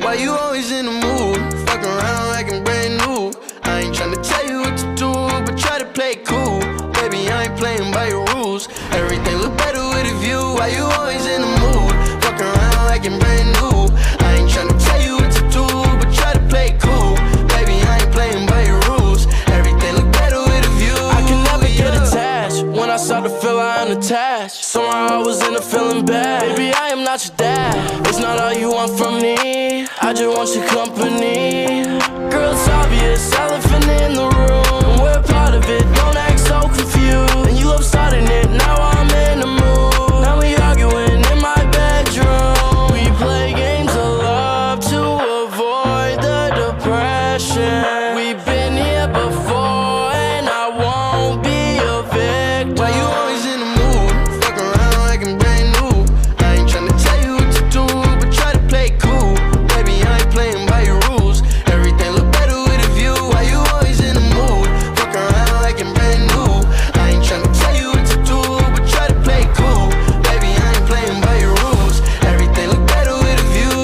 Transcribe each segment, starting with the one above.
Why you always in the mood? Fuck around like I'm brand new. I ain't tryna tell you what to do, but try to play it cool. Baby, I ain't playing by your rules. Everything look better with a view. Why you always in the mood? Fuck around like I'm brand new. I ain't tryna tell you what to do, but try to play it cool. Baby, I ain't playing by your rules. Everything look better with a view. I can never get attached. When I start to feel I unattached, somehow I was in a feeling bad. Baby, I am not your dad. It's not all you want from me. I just want your company. Girl, it's obvious, elephant in the room. We're part of it, don't act so confused. And you love starting it, now I'm in the mood. Now we arguing in my bedroom. We play games of love to avoid the depression. We've been here before and I won't be a victim. Why you always in the mood? Fuck around like I'm brand new. I ain't tryna tell you what to do, but try to play it cool. Baby, I ain't playing by your rules. Everything look better with a view. Why you always in the mood? Fuck around like I'm brand new. I ain't tryna tell you what to do, but try to play it cool. Baby, I ain't playing by your rules. Everything look better with a view.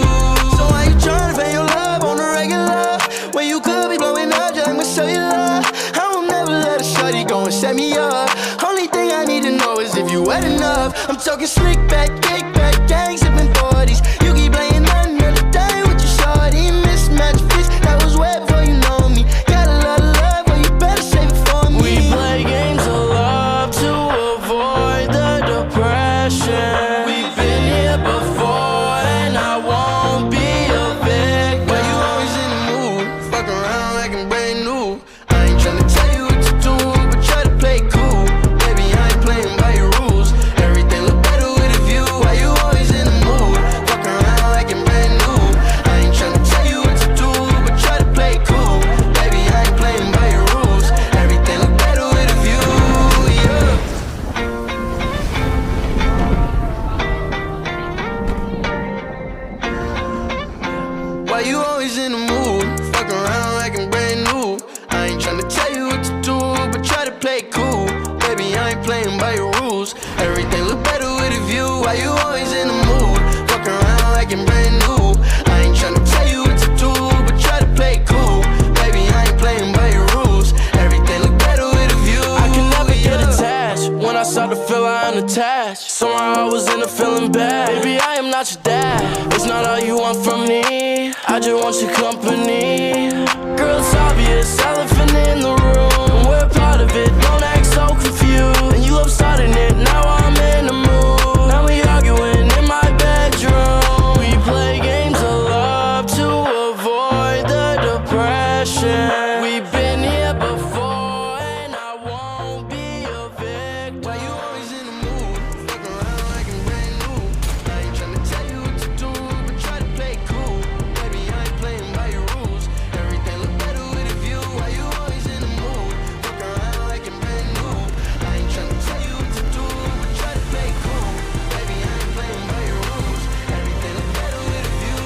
So why you tryna pay your love on the regular when you could be blowing up just like my cellular? I will never let a shorty go and set me up. Only thing I need to know is if you wet enough. I'm talking slick back, kick back, gang sipping 40s. You keep playing another day with your shorty. Mismatched fish that was wet before you know me. Got a lot of love, but you better save it for me. We play games of love to avoid the depression. We've been here before and I won't be a victim. Why you always in the mood? Fuck around like I'm brand new. I ain't tryna tell you what to do, but try to play it cool. Baby, I ain't playing by your rules. Everything look better with a view. Why you always in the mood? Fuck around like I'm brand new. I ain't tryna tell you what to do, but try to play it cool. Baby, I ain't playing by your rules. Everything look better with a view, yeah. Why you always in the mood? Fuck around like I'm brand new. I ain't tryna tell you what to do, but try to play it cool. Baby, I ain't playing by your rules. Everything look better with a view. Why you always in the mood? Fuck around like I'm brand new. I ain't tryna tell you what to do, but try to play it cool. Baby, I ain't playing by your rules. Everything look better with a view. I can never get attached. When I start to feel I unattached, somehow I was in a feeling bad. Baby, I am not your dad. It's not all you want from me. I just want your company. Girl, it's obvious, elephant in the room. We're part of it, don't act so confused. And you love starting it, now I'm in the mood. Now we arguing in my bedroom. We play games of love to avoid the depression. We've been here before and I won't be a victim. Why you always in the mood? Fuck around like I'm brand new. I ain't tryna tell you what to do, but try to play it cool. Baby, I ain't playing by your rules. Everything look better with a view. Why you always in the mood? Fuck around like I'm brand new. I ain't tryna tell you what to do, but try to play it cool. Baby, I ain't playing by your rules. Everything look better with a view.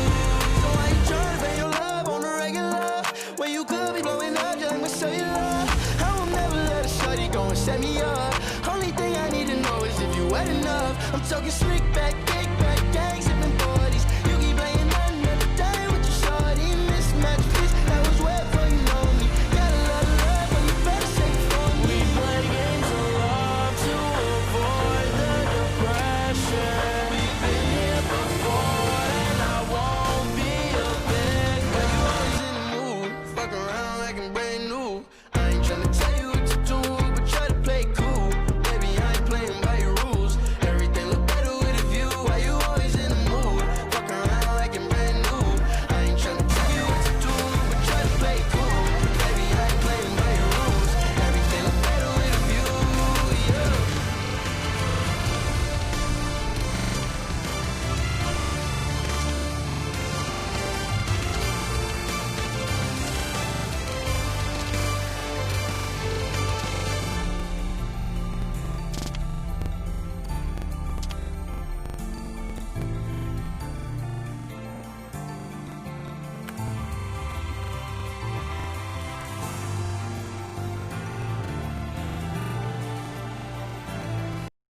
So why you tryna pay your love on the regular when you could be blowing up just like my cellular? I will never let a shorty go and set me up. Only thing I need to know is if you wet enough. I'm talking slick